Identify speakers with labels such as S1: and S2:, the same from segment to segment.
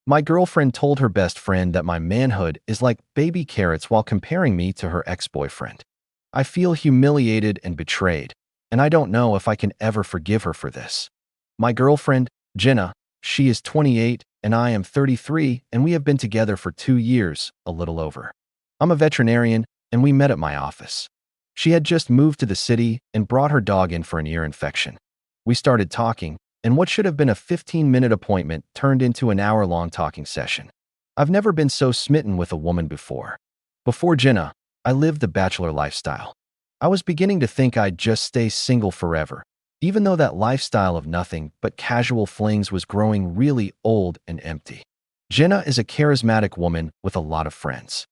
S1: My girlfriend told her best friend that my manhood is like baby carrots while comparing me to her ex-boyfriend. I feel humiliated and betrayed, and I don't know if I can ever forgive her for this. My girlfriend, Jenna, she is 28 and I am 33, and we have been together for 2 years, a little over. I'm a veterinarian, and we met at my office. She had just moved to the city and brought her dog in for an ear infection. We started talking, and what should have been a 15-minute appointment turned into an hour-long talking session. I've never been so smitten with a woman before. Before Jenna, I lived the bachelor lifestyle. I was beginning to think I'd just stay single forever, even though that lifestyle of nothing but casual flings was growing really old and empty. Jenna is a charismatic woman with a lot of friends.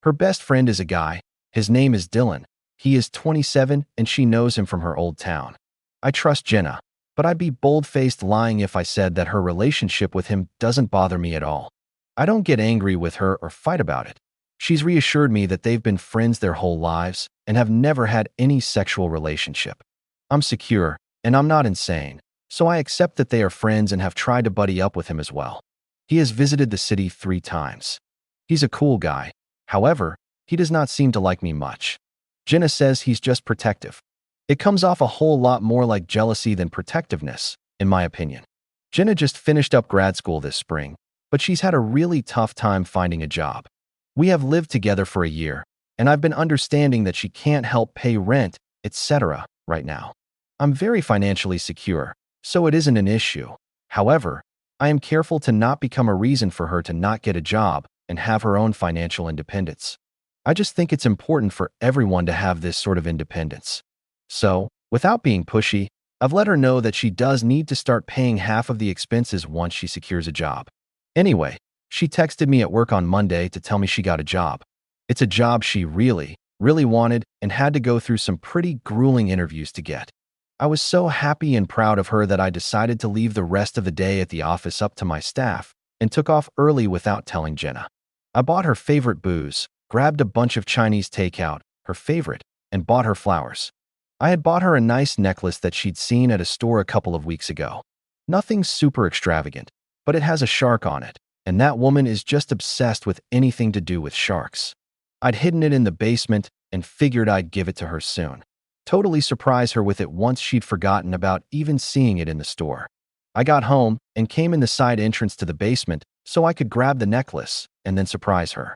S1: Her best friend is a guy. His name is Dylan. He is 27 and she knows him from her old town. I trust Jenna, but I'd be bold-faced lying if I said that her relationship with him doesn't bother me at all. I don't get angry with her or fight about it. She's reassured me that they've been friends their whole lives and have never had any sexual relationship. I'm secure, and I'm not insane, so I accept that they are friends and have tried to buddy up with him as well. He has visited the city 3 times. He's a cool guy. However, he does not seem to like me much. Jenna says he's just protective. It comes off a whole lot more like jealousy than protectiveness, in my opinion. Jenna just finished up grad school this spring, but she's had a really tough time finding a job. We have lived together for a year, and I've been understanding that she can't help pay rent, etc. right now. I'm very financially secure, so it isn't an issue. However, I am careful to not become a reason for her to not get a job and have her own financial independence. I just think it's important for everyone to have this sort of independence. So, without being pushy, I've let her know that she does need to start paying half of the expenses once she secures a job. Anyway, she texted me at work on Monday to tell me she got a job. It's a job she really wanted and had to go through some pretty grueling interviews to get. I was so happy and proud of her that I decided to leave the rest of the day at the office up to my staff and took off early without telling Jenna. I bought her favorite booze, grabbed a bunch of Chinese takeout, her favorite, and bought her flowers. I had bought her a nice necklace that she'd seen at a store a couple of weeks ago. Nothing super extravagant, but it has a shark on it, and that woman is just obsessed with anything to do with sharks. I'd hidden it in the basement and figured I'd give it to her soon. Totally surprise her with it once she'd forgotten about even seeing it in the store. I got home and came in the side entrance to the basement so I could grab the necklace and then surprise her.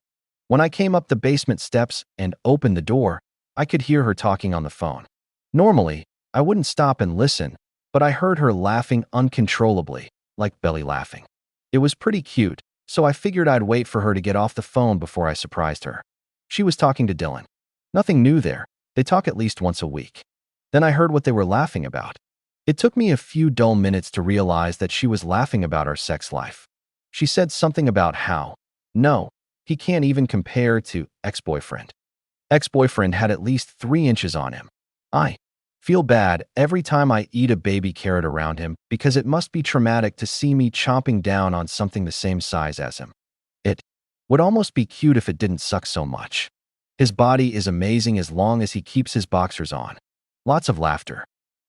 S1: When I came up the basement steps and opened the door, I could hear her talking on the phone. Normally, I wouldn't stop and listen, but I heard her laughing uncontrollably, like belly laughing. It was pretty cute, so I figured I'd wait for her to get off the phone before I surprised her. She was talking to Dylan. Nothing new there. They talk at least once a week. Then I heard what they were laughing about. It took me a few dull minutes to realize that she was laughing about our sex life. She said something about how, no, he can't even compare to ex-boyfriend. Ex-boyfriend had at least 3 inches on him. I feel bad every time I eat a baby carrot around him because it must be traumatic to see me chomping down on something the same size as him. It would almost be cute if it didn't suck so much. His body is amazing as long as he keeps his boxers on. Lots of laughter.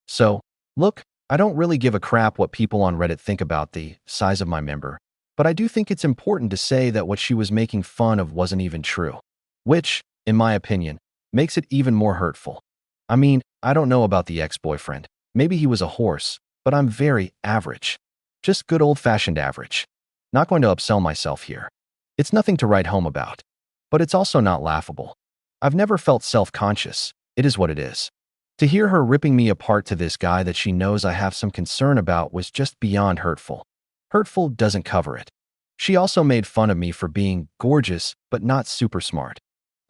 S1: So, look, I don't really give a crap what people on Reddit think about the size of my member, but I do think it's important to say that what she was making fun of wasn't even true. Which, in my opinion, makes it even more hurtful. I mean, I don't know about the ex-boyfriend. Maybe he was a horse, but I'm very average. Just good old-fashioned average. Not going to upsell myself here. It's nothing to write home about. But it's also not laughable. I've never felt self-conscious. It is what it is. To hear her ripping me apart to this guy that she knows I have some concern about was just beyond hurtful. Hurtful doesn't cover it. She also made fun of me for being gorgeous but not super smart.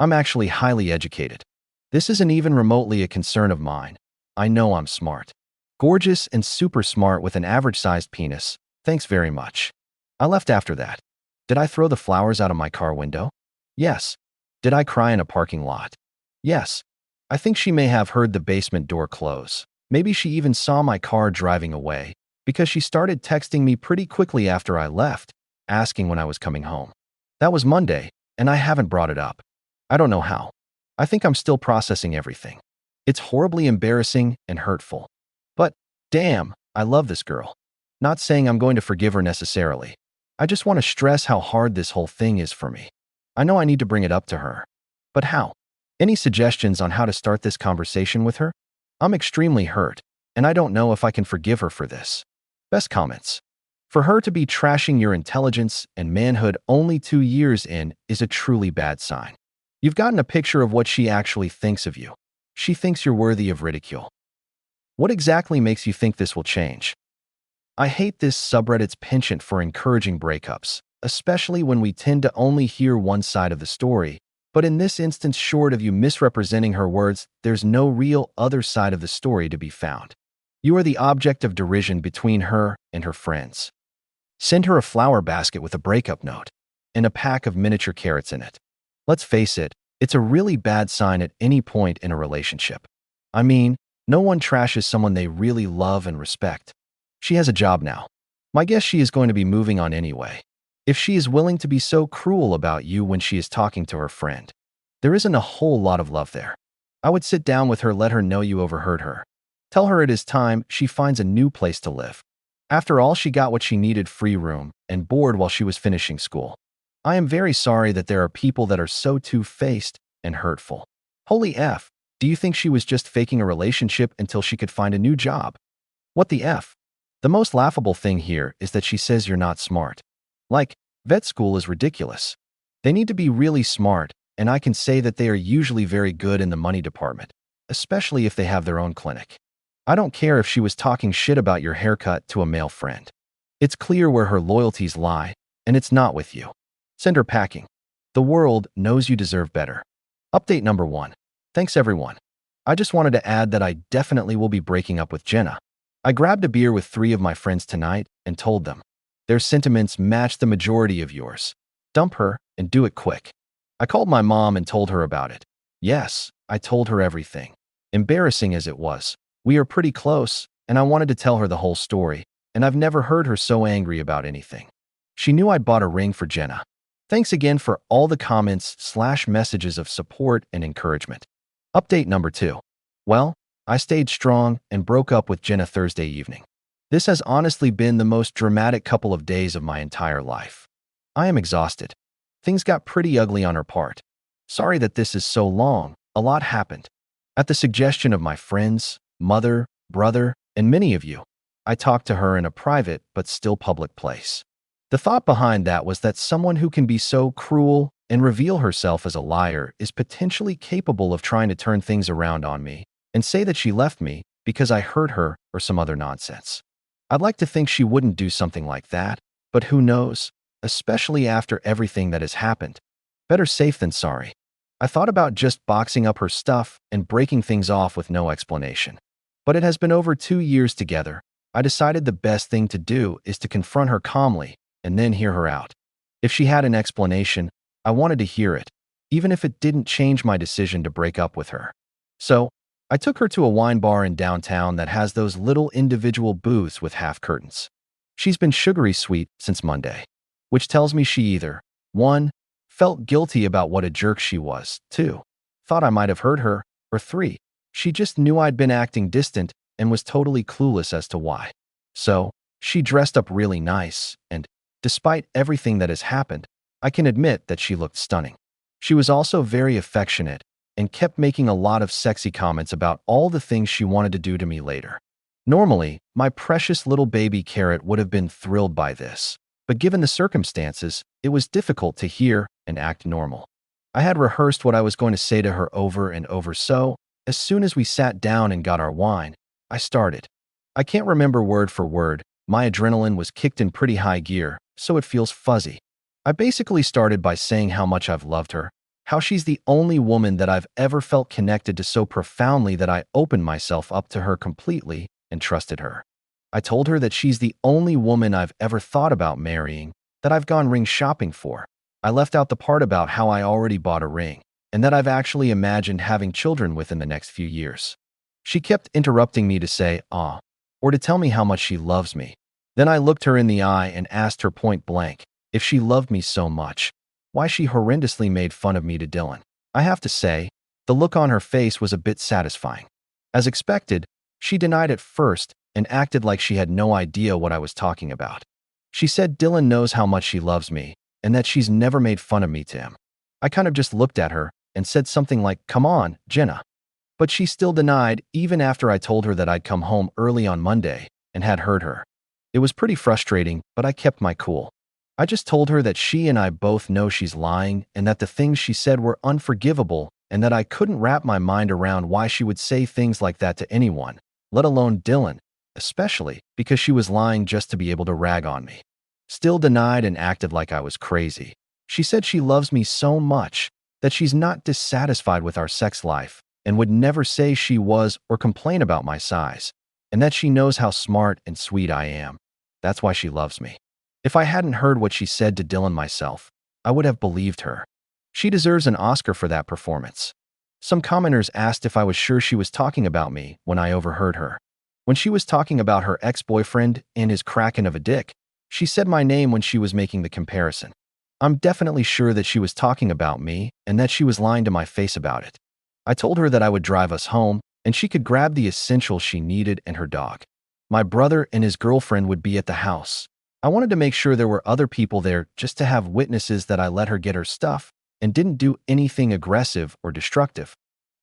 S1: I'm actually highly educated. This isn't even remotely a concern of mine. I know I'm smart. Gorgeous and super smart with an average-sized penis. Thanks very much. I left after that. Did I throw the flowers out of my car window? Yes. Did I cry in a parking lot? Yes. I think she may have heard the basement door close. Maybe she even saw my car driving away, because she started texting me pretty quickly after I left, asking when I was coming home. That was Monday, and I haven't brought it up. I don't know how. I think I'm still processing everything. It's horribly embarrassing and hurtful. But, damn, I love this girl. Not saying I'm going to forgive her necessarily. I just want to stress how hard this whole thing is for me. I know I need to bring it up to her. But how? Any suggestions on how to start this conversation with her? I'm extremely hurt, and I don't know if I can forgive her for this. Best comments. For her to be trashing your intelligence and manhood only 2 years in is a truly bad sign. You've gotten a picture of what she actually thinks of you. She thinks you're worthy of ridicule. What exactly makes you think this will change? I hate this subreddit's penchant for encouraging breakups, especially when we tend to only hear one side of the story. But in this instance, short of you misrepresenting her words, there's no real other side of the story to be found. You are the object of derision between her and her friends. Send her a flower basket with a breakup note and a pack of miniature carrots in it. Let's face it, it's a really bad sign at any point in a relationship. I mean, no one trashes someone they really love and respect. She has a job now. My guess she is going to be moving on anyway. If she is willing to be so cruel about you when she is talking to her friend, there isn't a whole lot of love there. I would sit down with her, let her know you overheard her. Tell her it is time she finds a new place to live. After all, she got what she needed: free room and board while she was finishing school. I am very sorry that there are people that are so two-faced and hurtful. Holy F, do you think she was just faking a relationship until she could find a new job? What the F? The most laughable thing here is that she says you're not smart. Like, vet school is ridiculous. They need to be really smart, and I can say that they are usually very good in the money department, especially if they have their own clinic. I don't care if she was talking shit about your haircut to a male friend. It's clear where her loyalties lie, and it's not with you. Send her packing. The world knows you deserve better. Update number 1. Thanks everyone. I just wanted to add that I definitely will be breaking up with Jenna. I grabbed a beer with 3 of my friends tonight and told them. Their sentiments match the majority of yours. Dump her and do it quick. I called my mom and told her about it. Yes, I told her everything. Embarrassing as it was, we are pretty close, and I wanted to tell her the whole story, and I've never heard her so angry about anything. She knew I'd bought a ring for Jenna. Thanks again for all the comments/messages of support and encouragement. Update number 2. Well, I stayed strong and broke up with Jenna Thursday evening. This has honestly been the most dramatic couple of days of my entire life. I am exhausted. Things got pretty ugly on her part. Sorry that this is so long. A lot happened. At the suggestion of my friends, mother, brother, and many of you, I talked to her in a private but still public place. The thought behind that was that someone who can be so cruel and reveal herself as a liar is potentially capable of trying to turn things around on me and say that she left me because I hurt her or some other nonsense. I'd like to think she wouldn't do something like that, but who knows, especially after everything that has happened. Better safe than sorry. I thought about just boxing up her stuff and breaking things off with no explanation. But it has been over 2 years together. I decided the best thing to do is to confront her calmly and then hear her out. If she had an explanation, I wanted to hear it, even if it didn't change my decision to break up with her. So, I took her to a wine bar in downtown that has those little individual booths with half curtains. She's been sugary sweet since Monday, which tells me she either 1. Felt guilty about what a jerk she was, 2. Thought I might have hurt her, or 3. She just knew I'd been acting distant and was totally clueless as to why. So, she dressed up really nice, and, despite everything that has happened, I can admit that she looked stunning. She was also very affectionate and kept making a lot of sexy comments about all the things she wanted to do to me later. Normally, my precious little baby carrot would have been thrilled by this, but given the circumstances, it was difficult to hear and act normal. I had rehearsed what I was going to say to her over and over, so as soon as we sat down and got our wine, I started. I can't remember word for word. My adrenaline was kicked in pretty high gear, so it feels fuzzy. I basically started by saying how much I've loved her, how she's the only woman that I've ever felt connected to so profoundly that I opened myself up to her completely and trusted her. I told her that she's the only woman I've ever thought about marrying, that I've gone ring shopping for. I left out the part about how I already bought a ring, and that I've actually imagined having children within the next few years. She kept interrupting me to say, "Ah," or to tell me how much she loves me. Then I looked her in the eye and asked her point blank if she loved me so much, why she horrendously made fun of me to Dylan. I have to say, the look on her face was a bit satisfying. As expected, she denied at first and acted like she had no idea what I was talking about. She said Dylan knows how much she loves me and that she's never made fun of me to him. I kind of just looked at her and said something like, "Come on, Jenna." But she still denied even after I told her that I'd come home early on Monday and had heard her. It was pretty frustrating, but I kept my cool. I just told her that she and I both know she's lying and that the things she said were unforgivable and that I couldn't wrap my mind around why she would say things like that to anyone, let alone Dylan, especially because she was lying just to be able to rag on me. Still denied and acted like I was crazy. She said she loves me so much that she's not dissatisfied with our sex life and would never say she was or complain about my size, and that she knows how smart and sweet I am. That's why she loves me. If I hadn't heard what she said to Dylan myself, I would have believed her. She deserves an Oscar for that performance. Some commenters asked if I was sure she was talking about me when I overheard her. When she was talking about her ex-boyfriend and his kraken of a dick, she said my name when she was making the comparison. I'm definitely sure that she was talking about me and that she was lying to my face about it. I told her that I would drive us home and she could grab the essentials she needed and her dog. My brother and his girlfriend would be at the house. I wanted to make sure there were other people there just to have witnesses that I let her get her stuff and didn't do anything aggressive or destructive.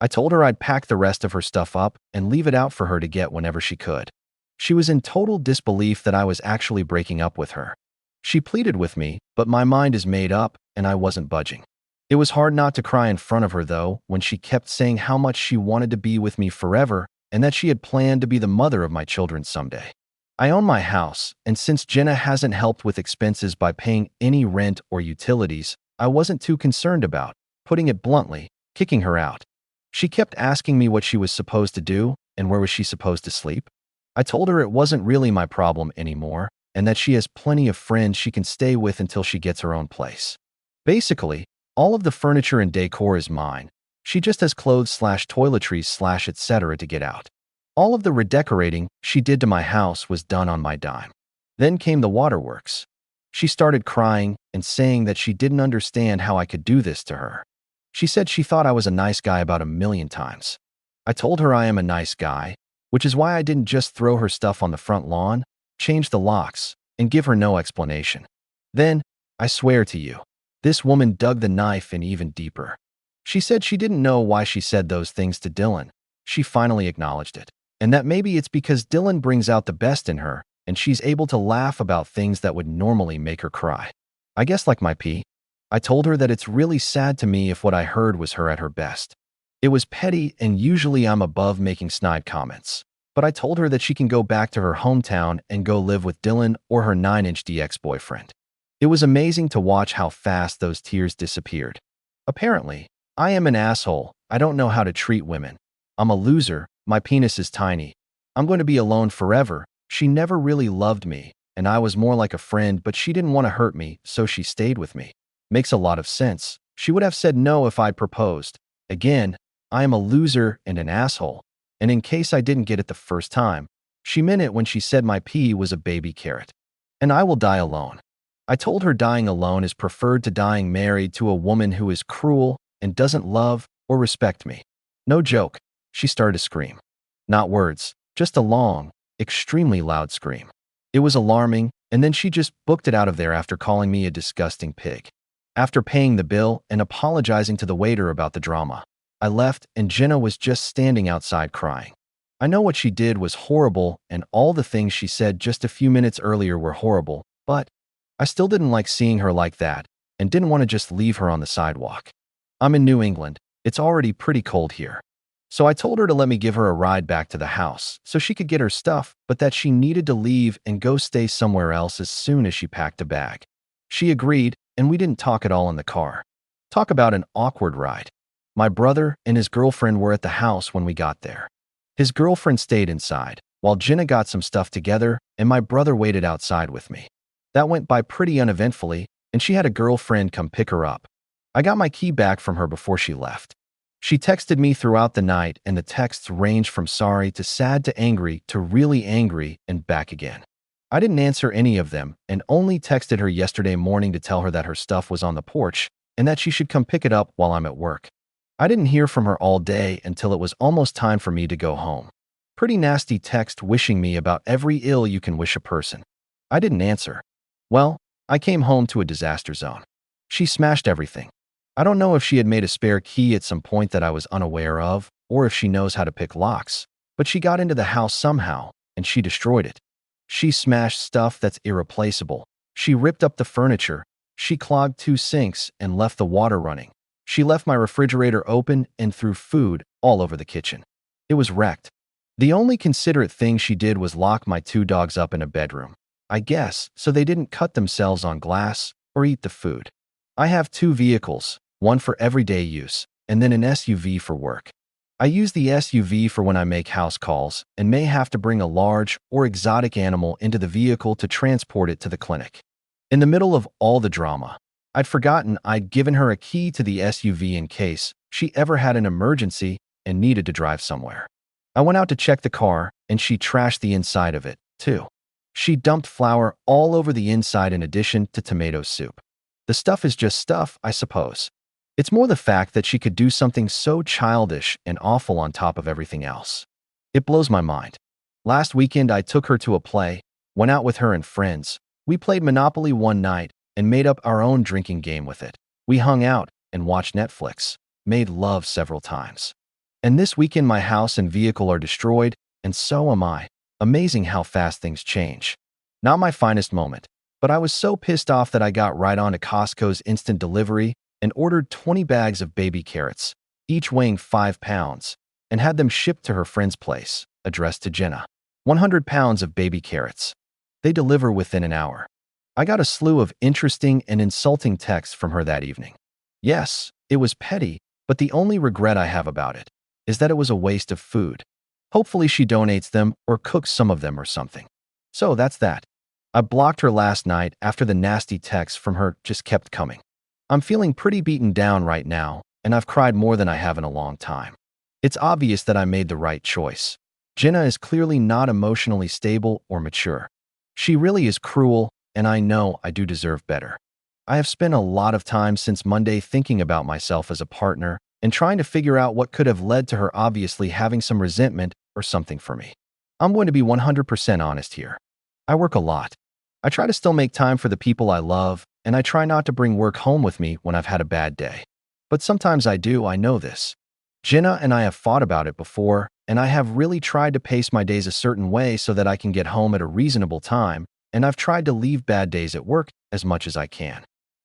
S1: I told her I'd pack the rest of her stuff up and leave it out for her to get whenever she could. She was in total disbelief that I was actually breaking up with her. She pleaded with me, but my mind is made up and I wasn't budging. It was hard not to cry in front of her, though, when she kept saying how much she wanted to be with me forever and that she had planned to be the mother of my children someday. I own my house, and since Jenna hasn't helped with expenses by paying any rent or utilities, I wasn't too concerned about, putting it bluntly, kicking her out. She kept asking me what she was supposed to do and where was she supposed to sleep. I told her it wasn't really my problem anymore and that she has plenty of friends she can stay with until she gets her own place. Basically, all of the furniture and decor is mine. She just has clothes/toiletries/ etc. to get out. All of the redecorating she did to my house was done on my dime. Then came the waterworks. She started crying and saying that she didn't understand how I could do this to her. She said she thought I was a nice guy about 1,000,000 times. I told her I am a nice guy, which is why I didn't just throw her stuff on the front lawn, change the locks, and give her no explanation. Then, I swear to you, this woman dug the knife in even deeper. She said she didn't know why she said those things to Dylan. She finally acknowledged it, and that maybe it's because Dylan brings out the best in her and she's able to laugh about things that would normally make her cry. I guess like my pee. I told her that it's really sad to me if what I heard was her at her best. It was petty and usually I'm above making snide comments. But I told her that she can go back to her hometown and go live with Dylan or her 9-inch ex-boyfriend. It was amazing to watch how fast those tears disappeared. Apparently, I am an asshole. I don't know how to treat women. I'm a loser. My penis is tiny. I'm going to be alone forever. She never really loved me, and I was more like a friend, but she didn't want to hurt me, so she stayed with me. Makes a lot of sense. She would have said no if I'd proposed. Again, I am a loser and an asshole. And in case I didn't get it the first time, she meant it when she said my pee was a baby carrot. And I will die alone. I told her dying alone is preferred to dying married to a woman who is cruel and doesn't love or respect me. No joke. She started to scream. Not words, just a long, extremely loud scream. It was alarming, and then she just booked it out of there after calling me a disgusting pig. After paying the bill and apologizing to the waiter about the drama, I left and Jenna was just standing outside crying. I know what she did was horrible and all the things she said just a few minutes earlier were horrible, but I still didn't like seeing her like that and didn't want to just leave her on the sidewalk. I'm in New England. It's already pretty cold here. So I told her to let me give her a ride back to the house so she could get her stuff, but that she needed to leave and go stay somewhere else as soon as she packed a bag. She agreed, and we didn't talk at all in the car. Talk about an awkward ride. My brother and his girlfriend were at the house when we got there. His girlfriend stayed inside, while Jenna got some stuff together, and my brother waited outside with me. That went by pretty uneventfully, and she had a girlfriend come pick her up. I got my key back from her before she left. She texted me throughout the night, and the texts ranged from sorry to sad to angry to really angry and back again. I didn't answer any of them and only texted her yesterday morning to tell her that her stuff was on the porch and that she should come pick it up while I'm at work. I didn't hear from her all day until it was almost time for me to go home. Pretty nasty text wishing me about every ill you can wish a person. I didn't answer. Well, I came home to a disaster zone. She smashed everything. I don't know if she had made a spare key at some point that I was unaware of, or if she knows how to pick locks, but she got into the house somehow, and she destroyed it. She smashed stuff that's irreplaceable. She ripped up the furniture. She clogged 2 sinks and left the water running. She left my refrigerator open and threw food all over the kitchen. It was wrecked. The only considerate thing she did was lock my 2 dogs up in a bedroom, I guess, so they didn't cut themselves on glass or eat the food. I have 2 vehicles, one for everyday use, and then an SUV for work. I use the SUV for when I make house calls and may have to bring a large or exotic animal into the vehicle to transport it to the clinic. In the middle of all the drama, I'd forgotten I'd given her a key to the SUV in case she ever had an emergency and needed to drive somewhere. I went out to check the car, and she trashed the inside of it, too. She dumped flour all over the inside in addition to tomato soup. The stuff is just stuff, I suppose. It's more the fact that she could do something so childish and awful on top of everything else. It blows my mind. Last weekend, I took her to a play, went out with her and friends. We played Monopoly one night and made up our own drinking game with it. We hung out and watched Netflix, made love several times. And this weekend, my house and vehicle are destroyed, and so am I. Amazing how fast things change. Not my finest moment, but I was so pissed off that I got right on to Costco's instant delivery and ordered 20 bags of baby carrots, each weighing 5 pounds, and had them shipped to her friend's place, addressed to Jenna. 100 pounds of baby carrots. They deliver within an hour. I got a slew of interesting and insulting texts from her that evening. Yes, it was petty, but the only regret I have about it is that it was a waste of food. Hopefully she donates them or cooks some of them or something. So that's that. I blocked her last night after the nasty texts from her just kept coming. I'm feeling pretty beaten down right now, and I've cried more than I have in a long time. It's obvious that I made the right choice. Jenna is clearly not emotionally stable or mature. She really is cruel, and I know I do deserve better. I have spent a lot of time since Monday thinking about myself as a partner and trying to figure out what could have led to her obviously having some resentment or something for me. I'm going to be 100% honest here. I work a lot. I try to still make time for the people I love, and I try not to bring work home with me when I've had a bad day. But sometimes I do, I know this. Jenna and I have fought about it before, and I have really tried to pace my days a certain way so that I can get home at a reasonable time, and I've tried to leave bad days at work as much as I can.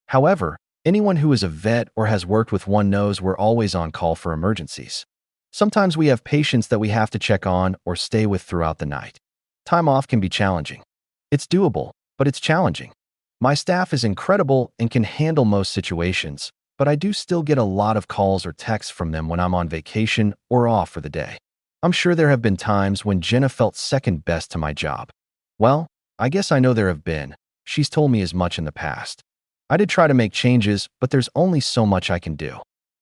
S1: However, anyone who is a vet or has worked with one knows we're always on call for emergencies. Sometimes we have patients that we have to check on or stay with throughout the night. Time off can be challenging. It's doable, but it's challenging. My staff is incredible and can handle most situations, but I do still get a lot of calls or texts from them when I'm on vacation or off for the day. I'm sure there have been times when Jenna felt second best to my job. Well, I guess I know there have been. She's told me as much in the past. I did try to make changes, but there's only so much I can do.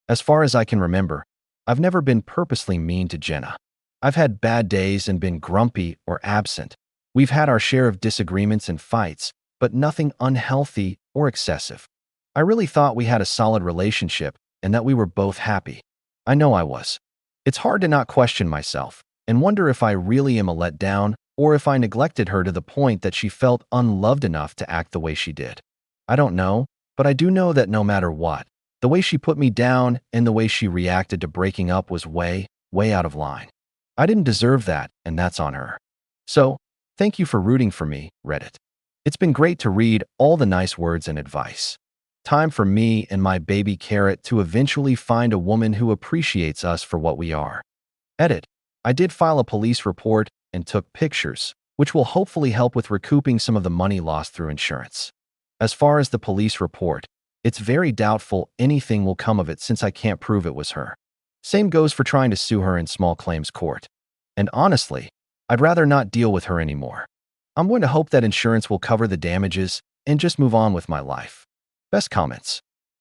S1: As far as I can remember, I've never been purposely mean to Jenna. I've had bad days and been grumpy or absent. We've had our share of disagreements and fights, but nothing unhealthy or excessive. I really thought we had a solid relationship and that we were both happy. I know I was. It's hard to not question myself and wonder if I really am a letdown or if I neglected her to the point that she felt unloved enough to act the way she did. I don't know, but I do know that no matter what, the way she put me down and the way she reacted to breaking up was way, way out of line. I didn't deserve that, and that's on her. So, thank you for rooting for me, Reddit. It's been great to read all the nice words and advice. Time for me and my baby carrot to eventually find a woman who appreciates us for what we are. Edit. I did file a police report and took pictures, which will hopefully help with recouping some of the money lost through insurance. As far as the police report, it's very doubtful anything will come of it since I can't prove it was her. Same goes for trying to sue her in small claims court. And honestly, I'd rather not deal with her anymore. I'm going to hope that insurance will cover the damages and just move on with my life. Best comments.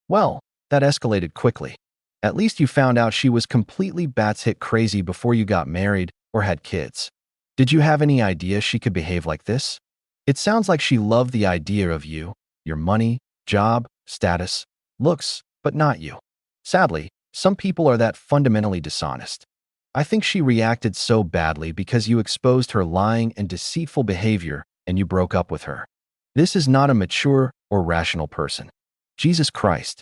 S1: Well, that escalated quickly. At least you found out she was completely batshit crazy before you got married or had kids. Did you have any idea she could behave like this? It sounds like she loved the idea of you, your money, job, status, looks, but not you. Sadly, some people are that fundamentally dishonest. I think she reacted so badly because you exposed her lying and deceitful behavior and you broke up with her. This is not a mature or rational person. Jesus Christ.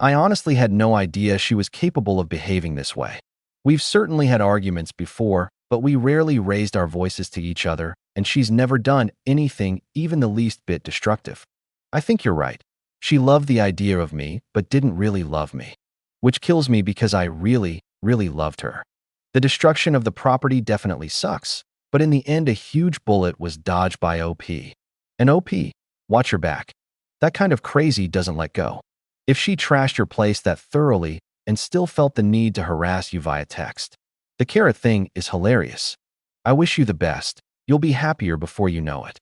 S1: I honestly had no idea she was capable of behaving this way. We've certainly had arguments before, but we rarely raised our voices to each other, and she's never done anything even the least bit destructive. I think you're right. She loved the idea of me, but didn't really love me. Which kills me because I really, really loved her. The destruction of the property definitely sucks, but in the end a huge bullet was dodged by OP. And OP, watch your back. That kind of crazy doesn't let go. If she trashed your place that thoroughly and still felt the need to harass you via text. The carrot thing is hilarious. I wish you the best. You'll be happier before you know it.